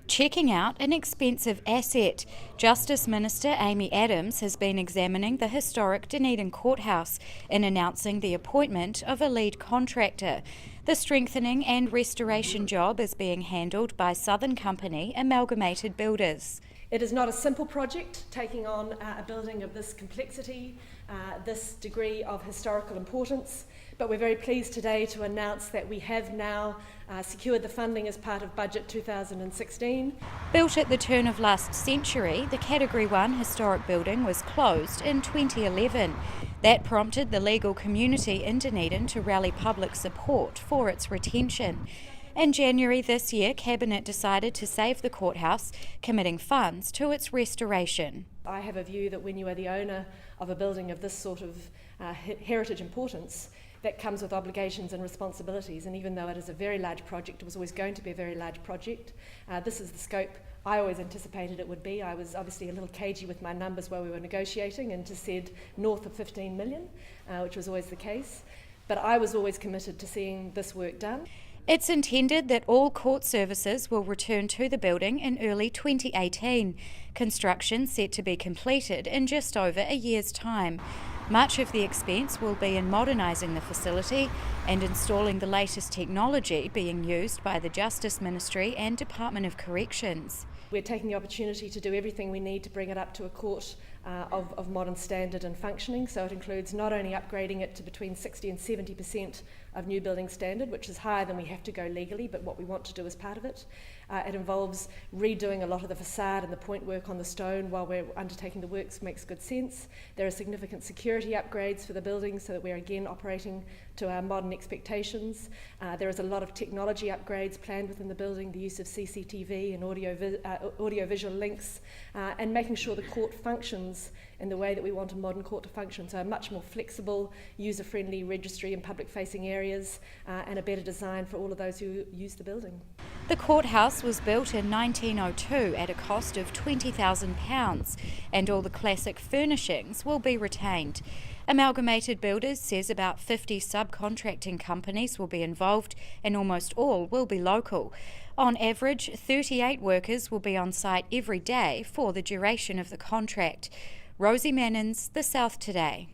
Checking out an expensive asset. Justice Minister Amy Adams has been examining the historic Dunedin courthouse in announcing the appointment of a lead contractor. The strengthening and restoration job is being handled by Southern Company Amalgamated Builders. It is not a simple project, taking on a building of this complexity, this degree of historical importance, but we're very pleased today to announce that we have now secured the funding as part of Budget 2016. Built at the turn of last century, the Category 1 historic building was closed in 2011. That prompted the legal community in Dunedin to rally public support for its retention. In January this year, Cabinet decided to save the courthouse, committing funds to its restoration. I have a view that when you are the owner of a building of this sort of heritage importance, that comes with obligations and responsibilities, and even though it is a very large project, it was always going to be a very large project. This is the scope I always anticipated it would be. I was obviously a little cagey with my numbers while we were negotiating and just said north of 15 million, which was always the case. But I was always committed to seeing this work done. It's intended that all court services will return to the building in early 2018. Construction set to be completed in just over a year's time. Much of the expense will be in modernising the facility and installing the latest technology being used by the Justice Ministry and Department of Corrections. We're taking the opportunity to do everything we need to bring it up to a court of modern standard and functioning, so it includes not only upgrading it to between 60 and 70% of new building standard, which is higher than we have to go legally, but what we want to do as part of it. It involves redoing a lot of the facade and the point work on the stone while we're undertaking the works. Makes good sense. There are significant security upgrades for the building so that we're again operating to our modern expectations. There is a lot of technology upgrades planned within the building, the use of CCTV and audio-visual links, and making sure the court functions in the way that we want a modern court to function, so a much more flexible, user-friendly registry and public-facing areas, and a better design for all of those who use the building. The courthouse was built in 1902 at a cost of £20,000, and all the classic furnishings will be retained. Amalgamated Builders says about 50 subcontracting companies will be involved, and almost all will be local. On average, 38 workers will be on site every day for the duration of the contract. Rosie Mannins, The South Today.